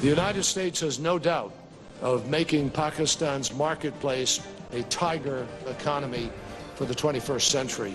The United States has no doubt of making Pakistan's marketplace a tiger economy for the 21st century.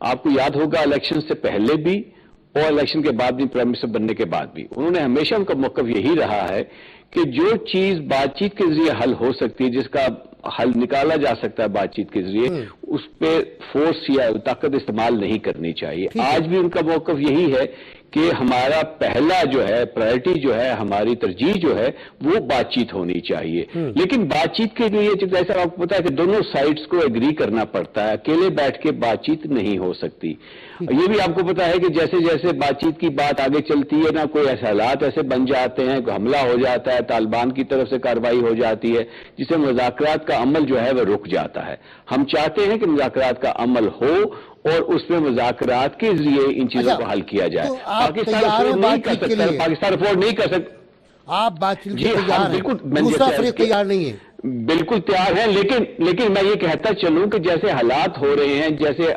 آپ کو یاد ہوگا election سے پہلے بھی اور الیکشن کے بعد بھی، پرائم منسٹر بننے کے بعد بھی انہوں نے ہمیشہ ان کا موقف یہی رہا ہے کہ جو چیز بات چیت کے ذریعے حل ہو سکتی ہے، جس کا حل نکالا جا سکتا ہے بات چیت کے ذریعے، اس پہ فورس یا طاقت استعمال نہیں کرنی چاہیے۔ آج بھی ان کا موقف یہی ہے کہ ہمارا پہلا جو ہے پرائرٹی جو ہے، ہماری ترجیح جو ہے وہ بات چیت ہونی چاہیے، لیکن بات چیت کے لیے جیسا آپ کو پتا ہے کہ دونوں سائڈز کو ایگری کرنا پڑتا ہے، اکیلے بیٹھ کے بات چیت نہیں ہو سکتی۔ یہ بھی آپ کو پتا ہے کہ جیسے جیسے بات چیت کی بات آگے چلتی ہے نا، کوئی ایسے حالات ایسے بن جاتے ہیں، کوئی حملہ ہو جاتا ہے، طالبان کی طرف سے کارروائی ہو جاتی ہے، جس سے مذاکرات کا عمل جو ہے وہ رک جاتا ہے۔ ہم چاہتے ہیں کہ مذاکرات کا عمل ہو اور اس میں مذاکرات کے ذریعے ان چیزوں کو حل کیا جائے۔ پاکستان افورڈ نہیں کر سکتا، پاکستان افورڈ نہیں کر سکتا۔ آپ بات چیت جی کے تیار ہیں، بالکل، دوسرا فریق تیار نہیں ہے۔ بالکل تیار ہیں، لیکن میں یہ کہتا چلوں کہ جیسے حالات ہو رہے ہیں، جیسے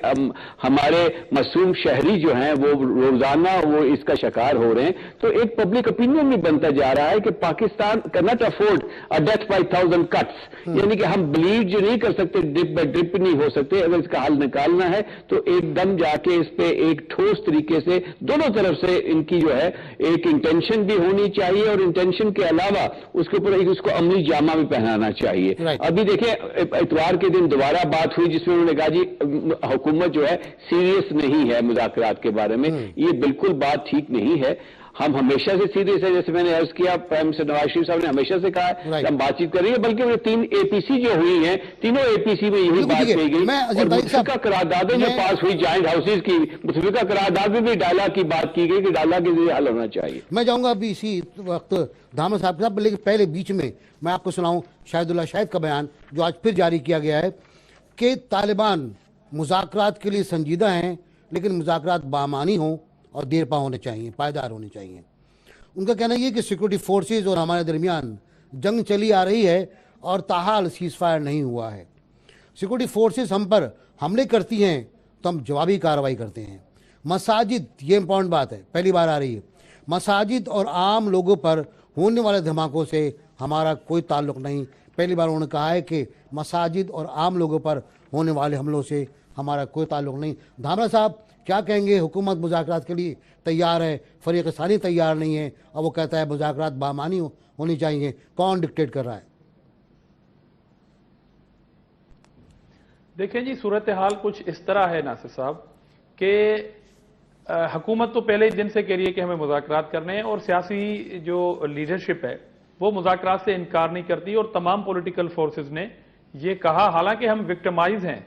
ہمارے معصوم شہری جو ہیں وہ روزانہ وہ اس کا شکار ہو رہے ہیں، تو ایک پبلک اپینین بھی بنتا جا رہا ہے کہ Pakistan cannot afford a death by 1000 cuts، یعنی کہ ہم بلیڈ جو نہیں کر سکتے، ڈرپ بائی ڈرپ نہیں ہو سکتے۔ اگر اس کا حل نکالنا ہے تو ایک دم جا کے اس پہ ایک ٹھوس طریقے سے دونوں طرف سے ان کی جو ہے ایک انٹینشن بھی ہونی چاہیے، اور انٹینشن کے علاوہ اس کے اوپر اس کو عملی جامہ بھی پہنانا چاہیے۔ ابھی دیکھیں اتوار کے دن دوبارہ بات ہوئی جس میں انہوں نے کہا جی حکومت جو ہے سیریس نہیں ہے مذاکرات کے بارے میں، یہ بالکل بات ٹھیک نہیں ہے۔ ہم ہمیشہ سے سیریس ہے، جیسے میں نے عرض کیا، پرائم منسٹر نواز شریف صاحب نے ہمیشہ سے کہا ہے کہ ہم بات چیت کر رہے ہیں، بلکہ وہ 3 APC جو ہوئی ہیں، تینوں APC میں یہی بات کہی گئی، اور متفقہ قراردادیں جو پاس ہوئی جوائنٹ ہاؤسز کی، متفقہ قرارداد میں بھی ڈائلاگ کی بات کی گئی کہ ڈائلاگ کے ذریعے حل ہونا چاہیے۔ میں جاؤں گا ابھی اسی وقت دھامر صاحب کے ساتھ، لیکن پہلے بیچ میں میں آپ کو سناؤں شاہد اللہ شاہد کا بیان جو آج پھر جاری کیا گیا ہے کہ طالبان مذاکرات کے لیے سنجیدہ ہیں، لیکن مذاکرات بامعنی ہوں اور دیر پا ہونے چاہیے، پائیدار ہونے چاہیے۔ ان کا کہنا یہ کہ سیکورٹی فورسز اور ہمارے درمیان جنگ چلی آ رہی ہے اور تاحال سیز فائر نہیں ہوا ہے۔ سیکورٹی فورسز ہم پر حملے کرتی ہیں تو ہم جوابی کارروائی کرتے ہیں۔ مساجد، یہ امپورٹنٹ بات ہے، پہلی بار آ رہی ہے، مساجد اور عام لوگوں پر ہونے والے دھماکوں سے ہمارا کوئی تعلق نہیں۔ پہلی بار انہوں نے کہا ہے کہ مساجد اور عام لوگوں پر ہونے والے حملوں سے ہمارا کوئی تعلق نہیں۔ دھامرا صاحب کیا کہیں گے؟ حکومت مذاکرات کے لیے تیار ہے، فریق ثانی تیار نہیں ہے، اور وہ کہتا ہے مذاکرات بامعنی ہونی چاہیے۔ کون ڈکٹیٹ کر رہا ہے؟ دیکھیں جی، صورتحال کچھ اس طرح ہے ناصر صاحب کہ حکومت تو پہلے ہی دن سے کہہ رہی ہے کہ ہمیں مذاکرات کرنے ہیں، اور سیاسی جو لیڈرشپ ہے وہ مذاکرات سے انکار نہیں کرتی، اور تمام پولیٹیکل فورسز نے یہ کہا، حالانکہ ہم وکٹمائز ہیں،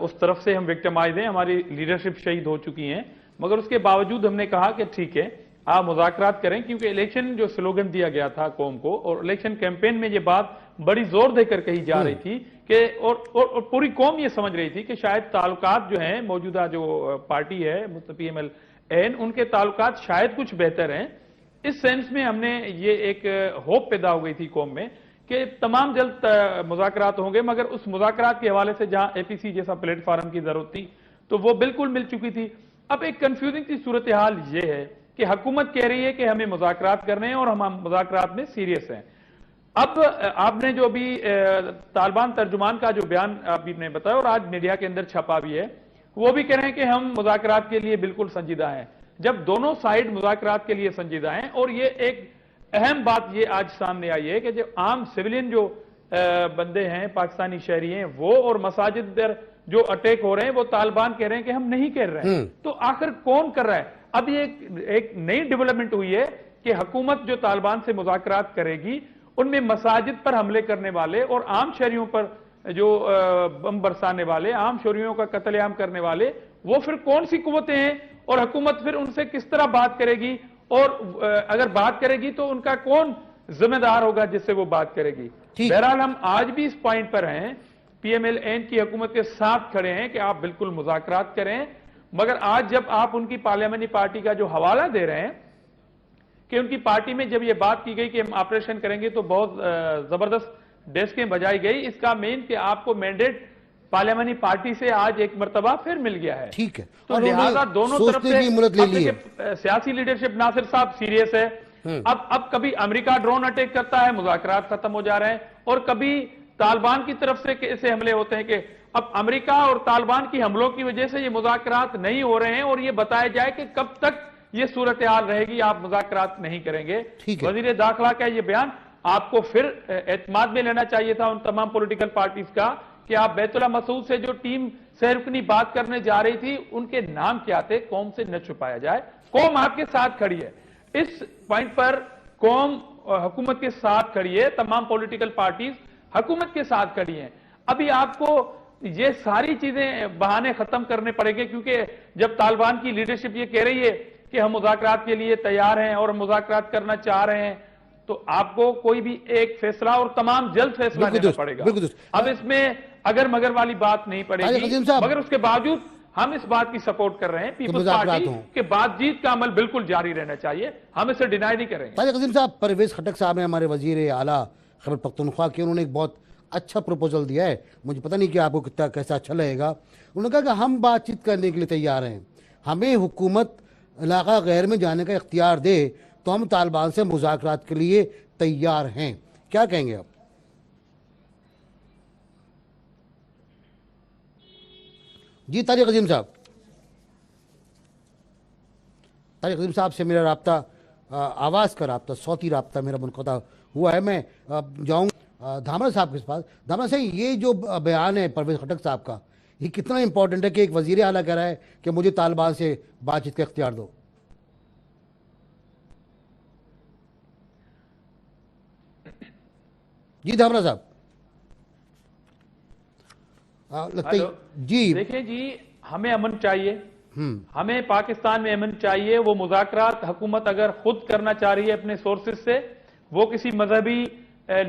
اس طرف سے ہم وکٹمائز ہیں، ہماری لیڈرشپ شہید ہو چکی ہیں، مگر اس کے باوجود ہم نے کہا کہ ٹھیک ہے آپ مذاکرات کریں، کیونکہ الیکشن جو سلوگن دیا گیا تھا قوم کو، اور الیکشن کیمپین میں یہ بات بڑی زور دے کر کہی جا رہی تھی کہ اور پوری قوم یہ سمجھ رہی تھی کہ شاید تعلقات جو ہیں موجودہ جو پارٹی ہے PMLN، ان کے تعلقات شاید کچھ بہتر ہیں۔ اس سینس میں ہم نے یہ ایک ہوپ پیدا ہو گئی تھی قوم میں کہ تمام جلد مذاکرات ہوں گے، مگر اس مذاکرات کے حوالے سے جہاں APC جیسا پلیٹ فارم کی ضرورت تھی تو وہ بالکل مل چکی تھی۔ اب ایک کنفیوزنگ سی صورتحال یہ ہے کہ حکومت کہہ رہی ہے کہ ہمیں مذاکرات کرنے ہیں اور ہم مذاکرات میں سیریس ہیں۔ اب آپ نے جو بھی طالبان ترجمان کا جو بیان آپ نے بتایا اور آج میڈیا کے اندر چھپا بھی ہے، وہ بھی کہہ رہے ہیں کہ ہم مذاکرات کے لیے بالکل سنجیدہ ہیں۔ جب دونوں سائیڈ مذاکرات کے لیے سنجیدہ ہیں، اور یہ ایک اہم بات یہ آج سامنے آئی ہے کہ جو عام سیولین جو بندے ہیں، پاکستانی شہری ہیں، وہ اور مساجد در جو اٹیک ہو رہے ہیں وہ طالبان کہہ رہے ہیں کہ ہم نہیں کر رہے ہیں۔ تو آخر کون کر رہا ہے؟ اب یہ ایک نئی ڈیولپمنٹ ہوئی ہے کہ حکومت جو طالبان سے مذاکرات کرے گی ان میں مساجد پر حملے کرنے والے اور عام شہریوں پر جو بم برسانے والے، عام شہریوں کا قتل عام کرنے والے، وہ پھر کون سی قوتیں ہیں، اور حکومت پھر ان سے کس طرح بات کرے گی، اور اگر بات کرے گی تو ان کا کون ذمہ دار ہوگا جس سے وہ بات کرے گی۔ بہرحال ہم آج بھی اس پوائنٹ پر ہیں، PMLN کی حکومت کے ساتھ کھڑے ہیں کہ آپ بالکل مذاکرات کریں، مگر آج جب آپ ان کی پارلیمنٹری پارٹی کا جو حوالہ دے رہے ہیں کہ ان کی پارٹی میں جب یہ بات کی گئی کہ ہم آپریشن کریں گے تو بہت زبردست ڈیسکیں بجائی گئی، اس کا مین کہ آپ کو مینڈیٹ پارلیمنٹری پارٹی سے آج ایک مرتبہ پھر مل گیا ہے۔ ٹھیک ہے، تو لہذا دونوں طرف سے سیاسی لیڈرشپ ناصر صاحب سیریس ہے۔ اب کبھی امریکہ ڈرون اٹیک کرتا ہے، مذاکرات ختم ہو جا رہے ہیں، اور کبھی طالبان کی طرف سے ایسے حملے ہوتے ہیں کہ اب امریکہ اور طالبان کی حملوں کی وجہ سے یہ مذاکرات نہیں ہو رہے ہیں اور یہ بتایا جائے کہ کب تک یہ صورتحال رہے گی آپ مذاکرات نہیں کریں گے. وزیر داخلہ کا یہ بیان آپ کو پھر اعتماد میں لینا چاہیے تھا ان تمام پولیٹیکل پارٹیز کا کہ آپ بیت اللہ مسعود سے جو ٹیم سہرکنی بات کرنے جا رہی تھی ان کے نام کیا تھے, قوم سے نہ چھپایا جائے. قوم آپ کے ساتھ کھڑی ہے, اس پوائنٹ پر قوم حکومت کے ساتھ کھڑی ہے, تمام پولیٹیکل پارٹیز حکومت کے ساتھ کھڑی ہیں. ابھی آپ کو یہ ساری چیزیں بہانے ختم کرنے پڑیں گے, کیونکہ جب طالبان کی لیڈرشپ یہ کہہ رہی ہے کہ ہم مذاکرات کے لیے تیار ہیں اور مذاکرات کرنا چاہ رہے ہیں, تو آپ کو کوئی بھی ایک فیصلہ اور تمام جلد فیصلہ لینا پڑے گا. اب اس میں اگر مگر والی بات نہیں پڑے گی, مگر اس کے باوجود ہم اس بات کی سپورٹ کر رہے ہیں پیپلز پارٹی کہ بات چیت کا عمل بالکل جاری رہنا چاہیے, ہم اسے ڈینائی نہیں کریں گے. طارق عظیم صاحب, پرویز خٹک صاحب نے ہمارے وزیر اعلیٰ خیبر پختونخوا کے, انہوں نے ایک بہت اچھا پروپوزل دیا ہے, مجھے پتہ نہیں کہ آپ کو کتنا کیسا اچھا لگے گا. انہوں نے کہا کہ ہم بات چیت کرنے کے لیے تیار ہیں, ہمیں حکومت علاقہ غیر میں جانے کا اختیار دے تو ہم طالبان سے مذاکرات کے لیے تیار ہیں. کیا کہیں گے آپ؟ جی طارق عظیم صاحب. طارق عظیم صاحب سے میرا رابطہ, آواز کا رابطہ, صوتی رابطہ میرا منقطع ہوا ہے. میں جاؤں دھامرا صاحب کے پاس. دھامرا صاحب, یہ جو بیان ہے پرویز خٹک صاحب کا, یہ کتنا امپورٹنٹ ہے کہ ایک وزیر اعلیٰ کہہ رہا ہے کہ مجھے طالبان سے بات چیت کا اختیار دو؟ جی دھامرا صاحب. جی دیکھیں جی, ہمیں امن چاہیے, ہمیں پاکستان میں امن چاہیے. وہ مذاکرات حکومت اگر خود کرنا چاہ رہی ہے اپنے سورسز سے, وہ کسی مذہبی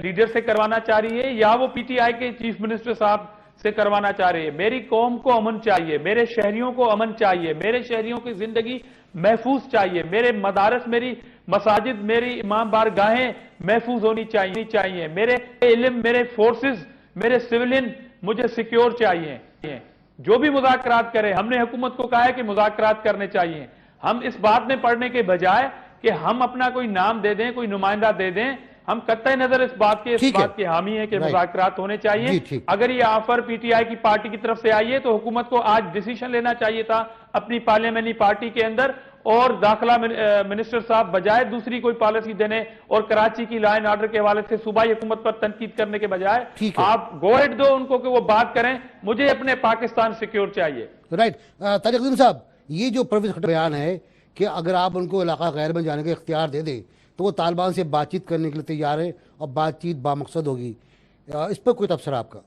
لیڈر سے کروانا چاہ رہی ہے یا وہ پی ٹی آئی کے چیف منسٹر صاحب سے کروانا چاہ رہی ہے, میری قوم کو امن چاہیے, میرے شہریوں کو امن چاہیے, میرے شہریوں کی زندگی محفوظ چاہیے, میرے مدارس, میری مساجد, میری امام بارگاہیں محفوظ ہونی چاہیے, میرے علم, میرے فورسز, میرے سیولین مجھے سیکیور چاہیے. جو بھی مذاکرات کرے, ہم نے حکومت کو کہا ہے کہ مذاکرات کرنے چاہیے. ہم اس بات میں پڑھنے کے بجائے کہ ہم اپنا کوئی نام دے دیں, کوئی نمائندہ دے دیں, ہم قطع نظر اس بات کے حامی ہیں کہ مذاکرات ہونے چاہیے. اگر یہ آفر پی ٹی آئی کی پارٹی کی طرف سے آئی ہے تو حکومت کو آج ڈیسیشن لینا چاہیے تھا اپنی پارلیمنٹری پارٹی کے اندر, اور داخلہ منسٹر صاحب بجائے دوسری کوئی پالیسی دینے اور کراچی کی لا اینڈ آرڈر کے حوالے سے صوبائی حکومت پر تنقید کرنے کے بجائے آپ گو ہیڈ دو ان کو کہ وہ بات کریں, مجھے اپنے پاکستان سیکیور چاہیے. رائٹ. طارق عظیم صاحب, یہ جو پرویز خٹک بیان ہے کہ اگر آپ ان کو علاقہ غیر میں جانے کا اختیار دے دیں تو وہ طالبان سے بات چیت کرنے کے لیے تیار ہے اور بات چیت بامقصد ہوگی, اس پر کوئی تبصرہ آپ کا؟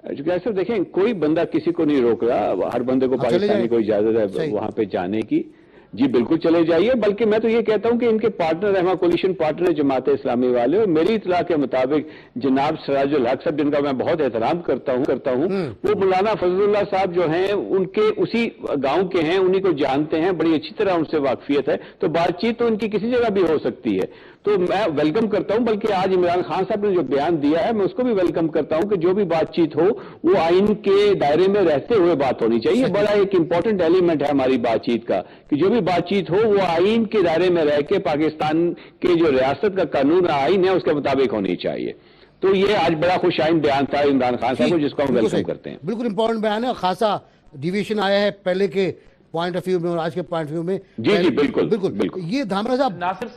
ایسا دیکھیں, کوئی بندہ کسی کو نہیں روک رہا, ہر بندے کو پاکستانی کو اجازت ہے وہاں پہ جانے کی. جی بالکل چلے جائیے, بلکہ میں تو یہ کہتا ہوں کہ ان کے partner رہما coalition partner Jamaat Islami والے, اور میری اطلاع کے مطابق جناب سراج الحق صاحب جن کا میں بہت احترام کرتا ہوں وہ مولانا فضل اللہ صاحب جو ہیں ان کے اسی گاؤں کے ہیں, انہی کو جانتے ہیں, بڑی اچھی طرح ان سے واقفیت ہے, تو بات چیت تو ان کی کسی جگہ بھی ہو سکتی ہے. تو میں ویلکم کرتا ہوں, بلکہ آج عمران خان صاحب نے جو بیان دیا ہے میں اس کو بھی ویلکم کرتا ہوں کہ جو بھی بات چیت ہو وہ آئین کے دائرے میں رہتے ہوئے بات ہونی چاہیے. بڑا ایک امپورٹنٹ ایلیمنٹ ہے ہماری بات چیت کا کہ جو بھی بات چیت ہو وہ آئین کے دائرے میں رہ کے پاکستان کے جو ریاست کا قانون آئین ہے اس کے مطابق ہونی چاہیے. تو یہ آج بڑا خوش آئین بیان تھا عمران خان صاحب کو, جس کو ہم ویلکم کرتے ہیں. بالکل امپورٹنٹ بیان ہے, خاصا ڈیویشن آیا ہے پہلے کے پوائنٹ آف ویو میں اور آج کے پوائنٹ آف ویو میں. جی بالکل. یہ دھامرا صاحب, ناصر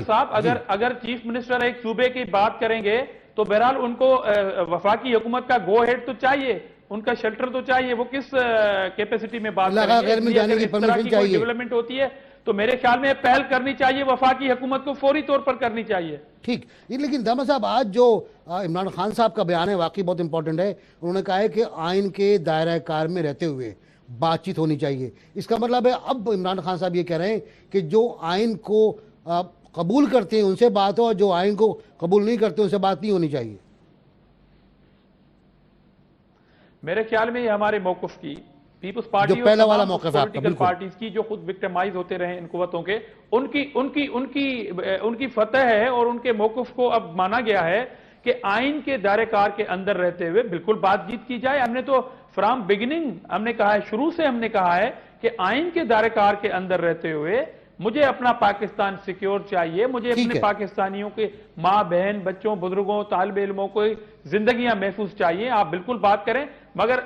صاحب اگر چیف منسٹر ایک صوبے کی بات کریں گے تو بہرحال ان کو وفاقی حکومت کا گو ہیڈ تو چاہیے, ان کا شیلٹر تو چاہیے. وہ کس کیپیسٹی میں بات کریں گے, اگر اس طرح کی کوئی ڈیولپمنٹ ہوتی ہے تو میرے خیال میں پہل کرنی چاہیے, وفاقی حکومت کو فوری طور پر کرنی چاہیے. ٹھیک. لیکن دھامرا صاحب, آج جو عمران خان صاحب کا بیان ہے واقعی بہت امپورٹنٹ ہے. انہوں نے کہا ہے کہ آئین کے دائرہ کار میں رہتے ہوئے بات چیت ہونی چاہیے. اس کا مطلب ہے اب عمران خان صاحب یہ کہہ رہے ہیں کہ جو آئین کو قبول کرتے ہیں ان سے بات ہو, اور جو آئین کو قبول نہیں کرتے ان سے بات نہیں ہونی چاہیے. میرے خیال میں یہ ہمارے موقف کی, پیپلز پارٹی جو پہلا والا موقف ہے پولیٹیکل پارٹیز کی جو خود وکٹمائز ہوتے رہے ان قوتوں کے, ان کی فتح ہے, اور ان کے موقف کو اب مانا گیا ہے کہ آئین کے دائرہ کار کے اندر رہتے ہوئے بالکل بات چیت کی جائے. ہم نے تو فرام بگننگ ہم نے کہا ہے, شروع سے ہم نے کہا ہے کہ آئین کے دائرہ کار کے اندر رہتے ہوئے مجھے اپنا پاکستان سیکیور چاہیے، مجھے اپنے پاکستانیوں کے ماں بہن بچوں بزرگوں طالب علموں کو زندگیاں محفوظ چاہیے. آپ بالکل بات کریں، مگر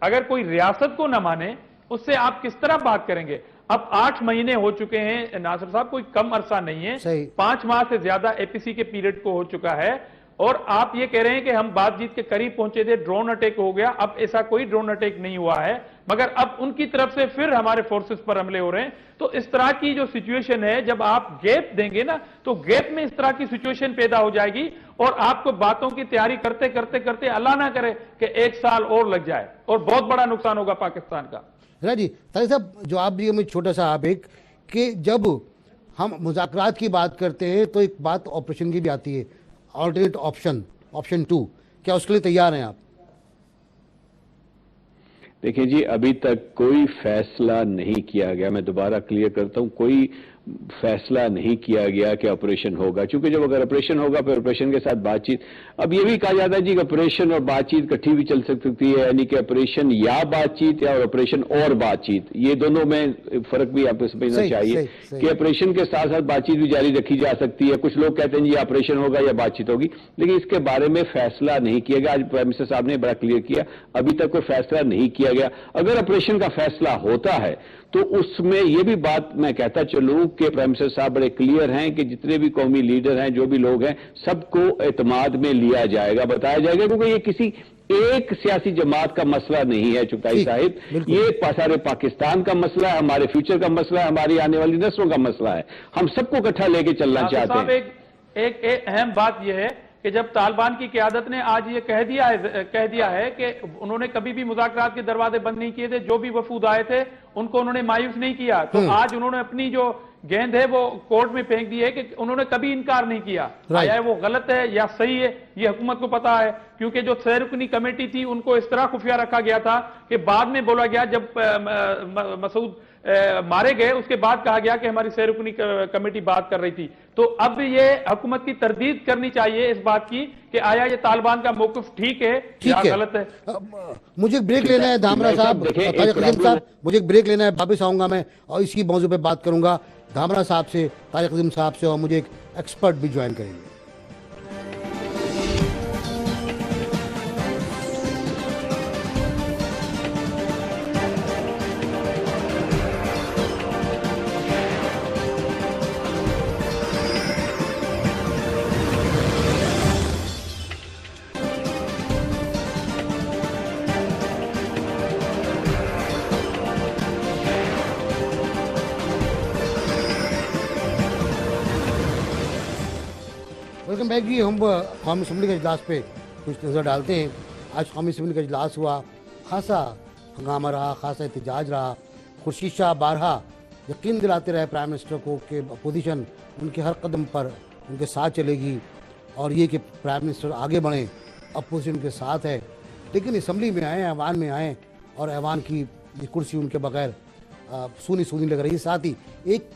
اگر کوئی ریاست کو نہ مانے اس سے آپ کس طرح بات کریں گے؟ اب 8 مہینے ہو چکے ہیں ناصر صاحب، کوئی کم عرصہ نہیں ہے. 5 ماہ سے زیادہ اے پی سی کے پیریڈ کو ہو چکا ہے، اور آپ یہ کہہ رہے ہیں کہ ہم بات چیت کے قریب پہنچے تھے، ڈرون اٹیک ہو گیا. اب ایسا کوئی ڈرون اٹیک نہیں ہوا ہے، مگر اب ان کی طرف سے پھر ہمارے فورسز پر حملے ہو رہے ہیں. تو اس طرح کی جو سچویشن ہے، جب آپ گیپ دیں گے نا تو گیپ میں اس طرح کی سچویشن پیدا ہو جائے گی، اور آپ کو باتوں کی تیاری کرتے کرتے کرتے اللہ نہ کرے کہ 1 سال اور لگ جائے، اور بہت بڑا نقصان ہوگا پاکستان کا. جی طارق صاحب، جو آپ بھی ہمیں چھوٹا سا آپ ایک کہ جب ہم مذاکرات کی بات کرتے ہیں تو ایک بات آپریشن کی بھی آتی ہے، آلٹرنیٹ آپشن 2، کیا اس کے لیے تیار ہیں آپ؟ دیکھیں جی، ابھی تک کوئی فیصلہ نہیں کیا گیا. میں دوبارہ کلیئر کرتا ہوں، کوئی فیصلہ نہیں کیا گیا کہ آپریشن ہوگا، چونکہ جب اگر آپریشن ہوگا پھر آپریشن کے ساتھ بات چیت. اب یہ بھی کہا جاتا ہے جی کہ آپریشن اور بات چیت کٹھی بھی چل سکتی ہے، یعنی کہ آپریشن یا بات چیت یا آپریشن اور بات چیت. یہ دونوں میں فرق بھی آپ کو سمجھنا چاہیے کہ آپریشن کے ساتھ ساتھ بات چیت بھی جاری رکھی جا سکتی ہے. کچھ لوگ کہتے ہیں جی آپریشن ہوگا یا بات چیت ہوگی، لیکن اس کے بارے میں فیصلہ نہیں کیا گیا. آج پرائم منسٹر صاحب نے بڑا کلیئر کیا، ابھی تک کوئی فیصلہ نہیں کیا گیا. اگر آپریشن کا فیصلہ ہوتا ہے تو اس میں یہ بھی بات میں کہتا چلوں کہ پرائم منسٹر صاحب بڑے کلیئر ہیں کہ جتنے بھی قومی لیڈر ہیں، جو بھی لوگ ہیں، سب کو اعتماد میں لیا جائے گا، بتایا جائے گا، کیونکہ یہ کسی ایک سیاسی جماعت کا مسئلہ نہیں ہے چٹائی صاحب، یہ سارے پاکستان کا مسئلہ ہے، ہمارے فیوچر کا مسئلہ ہے، ہماری آنے والی نسلوں کا مسئلہ ہے. ہم سب کو اکٹھا لے کے چلنا چاہتے ہیں. ایک اہم بات یہ ہے کہ جب طالبان کی قیادت نے آج یہ کہہ دیا ہے کہ انہوں نے کبھی بھی مذاکرات کے دروازے بند نہیں کیے تھے، جو بھی وفود آئے تھے ان کو انہوں نے مایوس نہیں کیا، تو آج انہوں نے اپنی جو گیند ہے وہ کورٹ میں پھینک دی ہے کہ انہوں نے کبھی انکار نہیں کیا. آیا وہ غلط ہے یا صحیح ہے یہ حکومت کو پتا ہے، کیونکہ جو 6 رکنی کمیٹی تھی ان کو اس طرح خفیہ رکھا گیا تھا کہ بعد میں بولا گیا، جب مسعود مارے گئے اس کے بعد کہا گیا کہ ہماری 6 رکنی کمیٹی بات کر رہی تھی. تو اب یہ حکومت کی تردید کرنی چاہیے اس بات کی کہ آیا یہ طالبان کا موقف ٹھیک ہے یا غلط ہے. مجھے ایک بریک لینا ہے دھامرا صاحب، طارق عظیم صاحب، مجھے ایک بریک لینا ہے، واپس آؤں گا میں اور اسی موضوع پہ بات کروں گا دھامرا صاحب سے، طارق عظیم صاحب سے، اور مجھے ایک ایکسپرٹ بھی جوائن کریں گے. ویلکم بیک جی. ہم قومی اسمبلی کے اجلاس پہ کچھ نظر ڈالتے ہیں. آج قومی اسمبلی کا اجلاس ہوا، خاصا ہنگامہ رہا، خاصا احتجاج رہا. خورشید شاہ بارہا یقین دلاتے رہے پرائم منسٹر کو کہ اپوزیشن ان کے ہر قدم پر ان کے ساتھ چلے گی، اور یہ کہ پرائم منسٹر آگے بڑھیں، اپوزیشن کے ساتھ ہے. لیکن اسمبلی میں آئیں، ایوان میں آئیں، اور ایوان کی یہ کرسی ان کے بغیر سونی لگ رہی ہے. ساتھ ہی ایک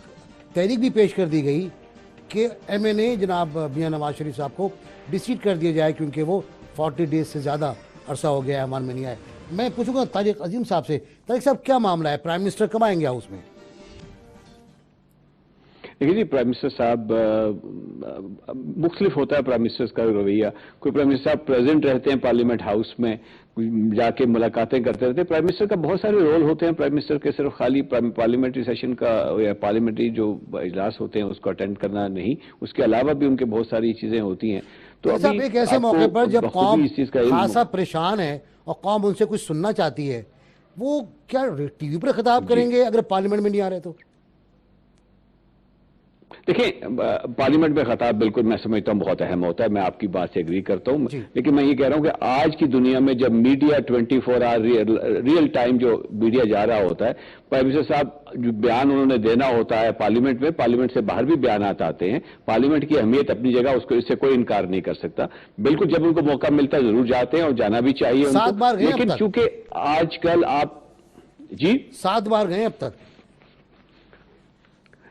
تحریک بھی پیش کر دی گئی کہ ایم این اے جناب میاں نواز شریف صاحب کو ڈسیٹ کر دیا جائے، کیونکہ وہ 40 ڈیز سے زیادہ عرصہ ہو گیا ہے ایوان میں نہیں آئے. میں پوچھوں گا طارق عظیم صاحب سے، طارق صاحب کیا معاملہ ہے؟ پرائم منسٹر کب آئیں گے ہاؤس میں؟ دیکھیے جی، پرائم منسٹر صاحب مختلف ہوتا ہے پرائم منسٹر کا رویہ. کوئی پرائم منسٹر صاحب پریزنٹ رہتے ہیں پارلیمنٹ ہاؤس میں، جا کے ملاقاتیں کرتے رہتے ہیں. پرائم منسٹر کا بہت سارے رول ہوتے ہیں. پرائم منسٹر کے صرف خالی پارلیمنٹری سیشن کا یا پارلیمنٹری جو اجلاس ہوتے ہیں اس کو اٹینڈ کرنا نہیں، اس کے علاوہ بھی ان کے بہت ساری چیزیں ہوتی ہیں. تو ابھی ایک ایسے موقع پر جب قوم خاصا پریشان ہے اور قوم ان سے کچھ سننا چاہتی ہے، وہ کیا ٹی وی پر خطاب کریں گے اگر پارلیمنٹ میں نہیں آ رہے تو؟ دیکھیں، پارلیمنٹ میں خطاب بالکل میں سمجھتا ہوں بہت اہم ہوتا ہے، میں آپ کی بات سے ایگری کرتا ہوں. لیکن میں یہ کہہ رہا ہوں کہ آج کی دنیا میں جب میڈیا 24 آور ریئل ٹائم جو میڈیا جا رہا ہوتا ہے، پرائم منسٹر صاحب جو بیان انہوں نے دینا ہوتا ہے پارلیمنٹ میں، پارلیمنٹ سے باہر بھی بیانات آتے ہیں. پارلیمنٹ کی اہمیت اپنی جگہ، اس سے کوئی انکار نہیں کر سکتا. بالکل جب ان کو موقع ملتا ہے ضرور جاتے ہیں، اور جانا بھی چاہیے ان کو. لیکن چونکہ آج کل آپ 7 بار گئے اب تک.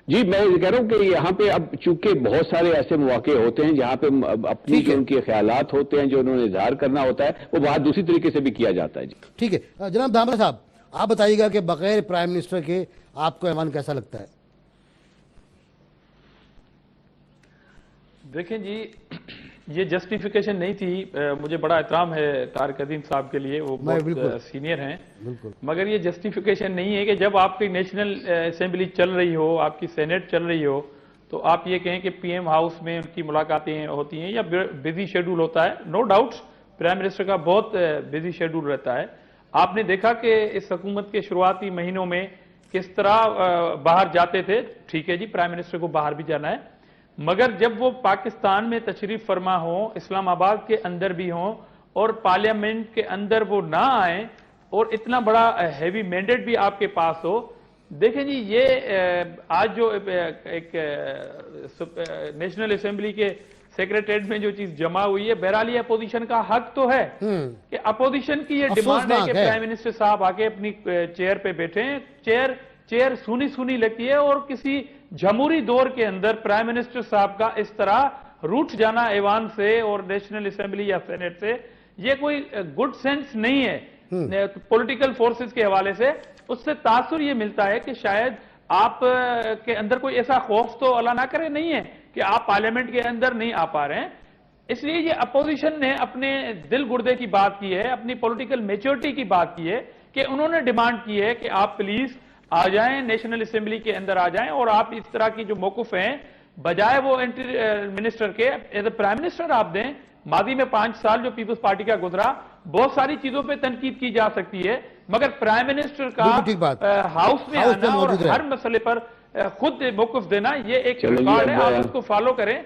جی میں یہ کہہ رہا ہوں کہ یہاں پہ اب چونکہ بہت سارے ایسے مواقع ہوتے ہیں جہاں پہ اپنی جو ان کے خیالات ہوتے ہیں، جو انہوں نے اظہار کرنا ہوتا ہے، وہ بات دوسری طریقے سے بھی کیا جاتا ہے. جی ٹھیک ہے. جناب دھامرا صاحب، آپ بتائیے گا کہ بغیر پرائم منسٹر کے آپ کو ایوان کیسا لگتا ہے؟ دیکھیں جی، یہ جسٹیفیکیشن نہیں تھی. مجھے بڑا احترام ہے طارق عظیم صاحب کے لیے، وہ بہت سینئر ہیں، مگر یہ جسٹیفیکیشن نہیں ہے کہ جب آپ کی نیشنل اسمبلی چل رہی ہو، آپ کی سینیٹ چل رہی ہو، تو آپ یہ کہیں کہ پی ایم ہاؤس میں ان کی ملاقاتیں ہوتی ہیں یا بزی شیڈول ہوتا ہے. نو ڈاؤٹ پرائم منسٹر کا بہت بزی شیڈول رہتا ہے. آپ نے دیکھا کہ اس حکومت کے شروعاتی مہینوں میں کس طرح باہر جاتے تھے. ٹھیک ہے جی، پرائم منسٹر کو باہر بھی جانا ہے، مگر جب وہ پاکستان میں تشریف فرما ہوں، اسلام آباد کے اندر بھی ہوں اور پارلیمنٹ کے اندر وہ نہ آئیں اور اتنا بڑا ہیوی مینڈیٹ بھی آپ کے پاس ہو. دیکھیں جی، یہ آج جو ایک نیشنل اسمبلی کے سیکریٹریٹ میں جو چیز جمع ہوئی ہے، بہرحال یہ اپوزیشن کا حق تو ہے کہ اپوزیشن کی یہ ڈیمانڈ ہے کہ پرائم منسٹر صاحب آ کے اپنی چیئر پہ بیٹھیں. چیئر سونی سونی لگتی ہے، اور کسی جمہوری دور کے اندر پرائم منسٹر صاحب کا اس طرح روٹ جانا ایوان سے اور نیشنل اسمبلی یا سینیٹ سے، یہ کوئی گڈ سینس نہیں ہے پولیٹیکل فورسز کے حوالے سے. اس سے تاثر یہ ملتا ہے کہ شاید آپ کے اندر کوئی ایسا خوف تو اللہ نہ کرے نہیں ہے کہ آپ پارلیمنٹ کے اندر نہیں آ پا رہے ہیں. اس لیے یہ اپوزیشن نے اپنے دل گردے کی بات کی ہے، اپنی پولیٹیکل میچورٹی کی بات کی ہے کہ انہوں نے ڈیمانڈ کی ہے کہ آپ پلیز آ جائیں، نیشنل اسمبلی کے اندر آ جائیں، اور آپ اس طرح کی جو موقف ہیں بجائے وہ منسٹر کے ایز اے پرائم منسٹر آپ دیں. ماضی میں 5 سال جو پیپلز پارٹی کا گزرا، بہت ساری چیزوں پہ تنقید کی جا سکتی ہے، مگر پرائم منسٹر کا ہاؤس میں آنا اور ہر مسئلے پر خود موقف دینا، یہ ایک ریکارڈ ہے، آپ اس کو فالو کریں.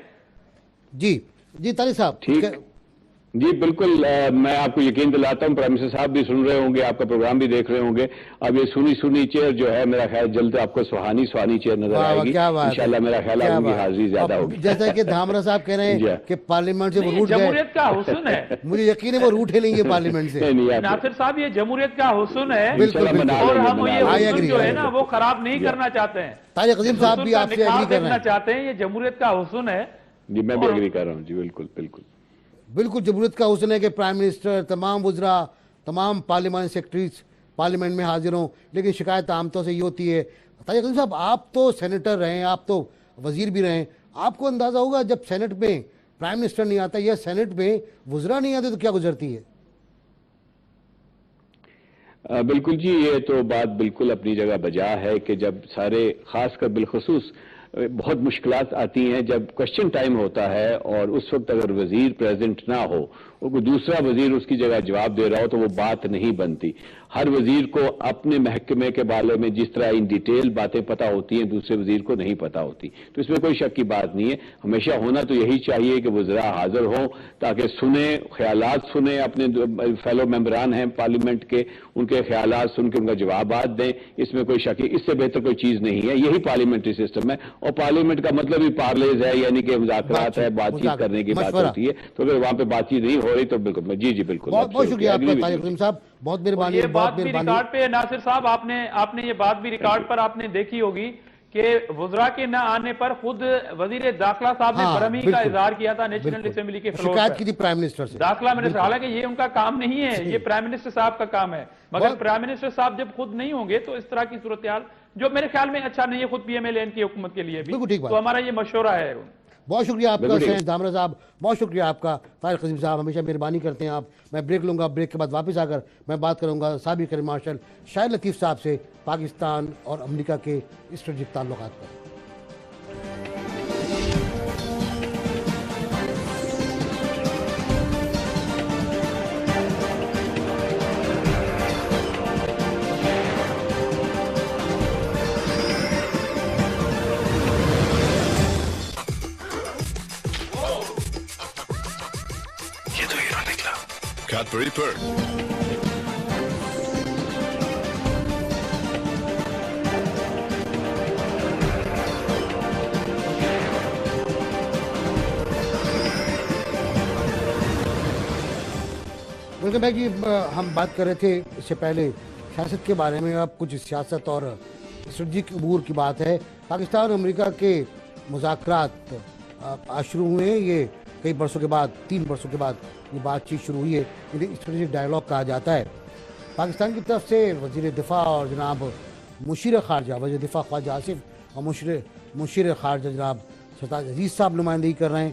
جی طارق صاحب. ٹھیک، جی بالکل. میں آپ کو یقین دلاتا ہوں پرائم منسٹر صاحب بھی سن رہے ہوں گے، آپ کا پروگرام بھی دیکھ رہے ہوں گے. اب یہ سونی چیئر جو ہے، میرا خیال جلد آپ کو سہانی چیئر نظر آئے گی انشاءاللہ. میرا خیال ہے ان کی حاضری زیادہ ہوگی. جیسا کہ دھامرا صاحب کہہ رہے ہیں کہ پارلیمنٹ سے وہ روٹ گئے، جمہوریت کا حسن ہے، مجھے یقین ہے وہ روٹ ہی لیں گے پارلیمنٹ سے. ناصر صاحب، یہ جمہوریت کا حسن ہے، بالکل، اور ہم یہ حسن جو ہے نا وہ خراب نہیں کرنا چاہتے ہیں. طارق عظیم صاحب بھی آپ سے ایگری کر رہے ہیں. چاہتے ہیں یہ جمہوریت کا حسن ہے. جی میں بھی ایگری کر رہا ہوں. جی بالکل جمہوریت کا حسن ہے کہ پرائم منسٹر، تمام وزراء، تمام پارلیمان سیکرٹریز پارلیمنٹ میں حاضر ہوں. لیکن شکایت عام طور سے یہ ہوتی ہے، طارق عظیم صاحب آپ تو سینیٹر رہے ہیں، آپ تو وزیر بھی رہے ہیں، آپ کو اندازہ ہوگا جب سینٹ میں پرائم منسٹر نہیں آتا یا سینٹ میں وزراء نہیں آتے تو کیا گزرتی ہے؟ بالکل جی، یہ تو بات بالکل اپنی جگہ بجا ہے کہ جب سارے، خاص کر بالخصوص بہت مشکلات آتی ہیں جب کوشچن ٹائم ہوتا ہے، اور اس وقت اگر وزیر پریزنٹ نہ ہو اور کوئی دوسرا وزیر اس کی جگہ جواب دے رہا ہو تو وہ بات نہیں بنتی. ہر وزیر کو اپنے محکمے کے بارے میں جس طرح ان ڈیٹیل باتیں پتہ ہوتی ہیں دوسرے وزیر کو نہیں پتہ ہوتی. تو اس میں کوئی شک کی بات نہیں ہے. ہمیشہ ہونا تو یہی چاہیے کہ وزراء حاضر ہوں تاکہ سنیں، خیالات سنیں، اپنے فیلو ممبران ہیں پارلیمنٹ کے، ان کے خیالات سن کے ان کا جوابات دیں. اس میں کوئی شک، اس سے بہتر کوئی چیز نہیں ہے. یہی پارلیمنٹری سسٹم ہے، اور پارلیمنٹ کا مطلب ہی پارلیز ہے، یعنی کہ مذاکرات ہے، بات چیت کرنے کی بات ہوتی ہے. تو اگر وہاں پہ بات چیت نہیں ہو رہی تو بالکل جی بالکل. بہت شکریہ آپ کا طارق عظیم صاحب، بہت مہربانی. یہ بات بھی ریکارڈ پہ ناصر صاحب، آپ نے یہ بات بھی ریکارڈ پر آپ نے دیکھی ہوگی کہ وزراء کے نہ آنے پر خود وزیر داخلہ صاحب نے برہمی کا اظہار کیا تھا نیشنل اسمبلی کے فلور پر، شکایت کی تھی پرائم منسٹر سے، داخلہ منسٹر. حالانکہ یہ ان کا کام نہیں ہے، یہ پرائم منسٹر صاحب کا کام ہے، مگر پرائم منسٹر صاحب جب خود نہیں ہوں گے تو اس طرح کی صورتحال جو میرے خیال میں اچھا نہیں ہے خود پی ایم ایل این کی حکومت کے لیے بھی. تو ہمارا یہ مشورہ ہے. بہت شکریہ آپ کا شہناز دھامرا صاحب، بہت شکریہ آپ کا. طارق عظیم صاحب ہمیشہ مہربانی کرتے ہیں آپ. میں بریک لوں گا، بریک کے بعد واپس آ کر میں بات کروں گا سابق ایئر مارشل شاہد لطیف صاحب سے پاکستان اور امریکہ کے اسٹریٹجک تعلقات پر. Cadbury Pearl. ویلکم بیک جی. ہم بات کر رہے تھے اس سے پہلے سیاست کے بارے میں. اب کچھ سیاست اور اسٹریٹجک امور کی بات ہے. پاکستان اور امریکہ کے مذاکرات شروع ہوئے ہیں. یہ کئی برسوں کے بعد، 3 برسوں کے بعد یہ بات چیت شروع ہوئی ہے. انہیں اسٹریٹجک ڈائیلاگ کہا جاتا ہے. پاکستان کی طرف سے وزیر دفاع اور جناب مشیر خارجہ، وزیر دفاع خواجہ آصف اور مشیر خارجہ جناب سرتاج عزیز صاحب نمائندگی کر رہے ہیں.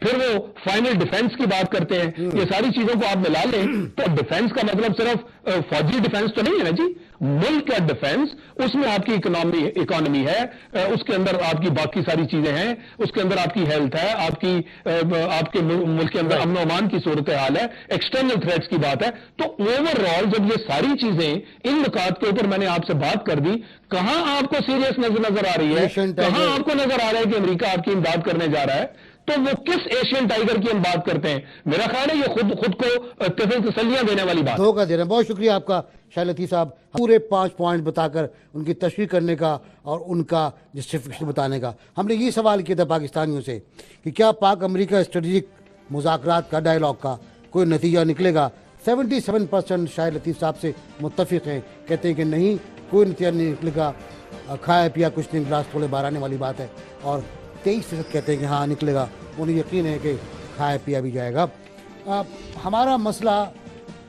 پھر وہ فائنل ڈیفنس کی بات کرتے ہیں. یہ ساری چیزوں کو آپ ملا لیں تو ڈیفنس کا مطلب صرف فوجی ڈیفنس تو نہیں ہے نا جی. ملک کا ڈیفنس، اس میں آپ کی اکانومی ہے، اس کے اندر آپ کی باقی ساری چیزیں ہیں، اس کے اندر آپ کی ہیلتھ ہے، آپ کے ملک کے اندر امن و امان کی صورتحال ہے، ایکسٹرنل تھریٹس کی بات ہے. تو اوور آل جب یہ ساری چیزیں ان نکات کے اوپر میں نے آپ سے بات کر دی، کہاں آپ کو سیریس نظر آ رہی ہے، کہاں آپ کو نظر آ رہا ہے کہ امریکہ آپ کی امداد کرنے جا رہا ہے؟ تو وہ کس ایشین ٹائیگر کی ہم بات کرتے ہیں؟ میرا خیال ہے یہ خود کو تسلیاں دینے والی بات. دھوکہ دے رہے ہیں. بہت شکریہ آپ کا شاہد لطیف صاحب، پورے 5 پوائنٹ بتا کر ان کی تشریح کرنے کا اور ان کا جسٹیفیکیشن بتانے کا. ہم نے یہ سوال کیا تھا پاکستانیوں سے کہ کیا پاک امریکہ اسٹریٹجک مذاکرات کا، ڈائلاگ کا کوئی نتیجہ نکلے گا. 77% شاہد لطیف صاحب سے متفق ہیں، کہتے ہیں کہ نہیں، کوئی نتیجہ نہیں نکلے گا، کھایا پیا کچھ نہیں، گلاس تھوڑے باہر آنے والی بات ہے. اور 23% کہتے ہیں کہ ہاں نکلے گا، انہیں یقین ہے کہ کھایا پیا بھی جائے گا. ہمارا مسئلہ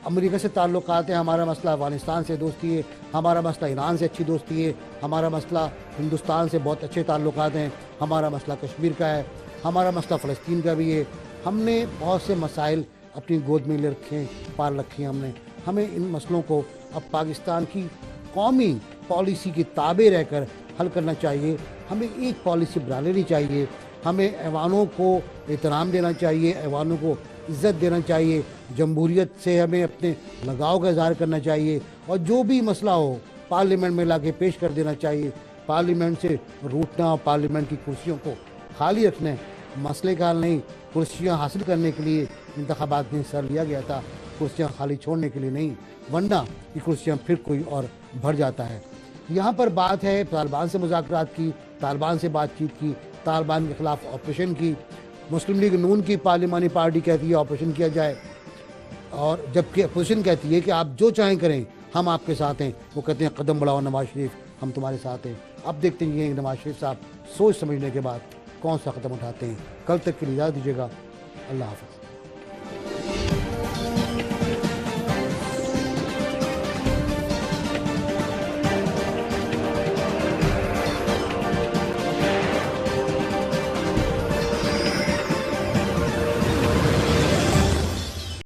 امریکہ سے تعلقات ہے، ہمارا مسئلہ افغانستان سے دوستی ہے، ہمارا مسئلہ ایران سے اچھی دوستی ہے، ہمارا مسئلہ ہندوستان سے بہت اچھے تعلقات ہیں، ہمارا مسئلہ کشمیر کا ہے، ہمارا مسئلہ فلسطین کا بھی ہے. ہم نے بہت سے مسائل اپنی گود میں لے رکھے ہیں، پال رکھے ہیں ہم نے. ہمیں ان مسئلوں کو اب پاکستان کی قومی پالیسی کی تابع رہ کر حل کرنا چاہیے. ہمیں ایک پالیسی بنا لینی چاہیے، ہمیں ایوانوں کو احترام دینا چاہیے، ایوانوں کو عزت دینا چاہیے، جمہوریت سے ہمیں اپنے لگاؤ کا اظہار کرنا چاہیے، اور جو بھی مسئلہ ہو پارلیمنٹ میں لا کے پیش کر دینا چاہیے. پارلیمنٹ سے روٹنا، پارلیمنٹ کی کرسیوں کو خالی رکھنا مسئلے کا حل نہیں. کرسیاں حاصل کرنے کے لیے انتخابات میں حصہ لیا گیا تھا، کرسیاں خالی چھوڑنے کے لیے نہیں، ورنہ یہ کرسیاں پھر کوئی اور بھر جاتا ہے. یہاں پر بات ہے طالبان سے مذاکرات کی، طالبان سے بات چیت کی، طالبان کے خلاف آپریشن کی. مسلم لیگ نون کی پارلیمانی پارٹی کہتی ہے آپریشن کیا جائے، اور جبکہ اپوزیشن کہتی ہے کہ آپ جو چاہیں کریں، ہم آپ کے ساتھ ہیں. وہ کہتے ہیں قدم بڑھاؤ نواز شریف، ہم تمہارے ساتھ ہیں. اب دیکھتے ہیں یہ نواز شریف صاحب سوچ سمجھنے کے بعد کون سا قدم اٹھاتے ہیں. کل تک کے لیے اجازت دیجیے گا. اللہ حافظ.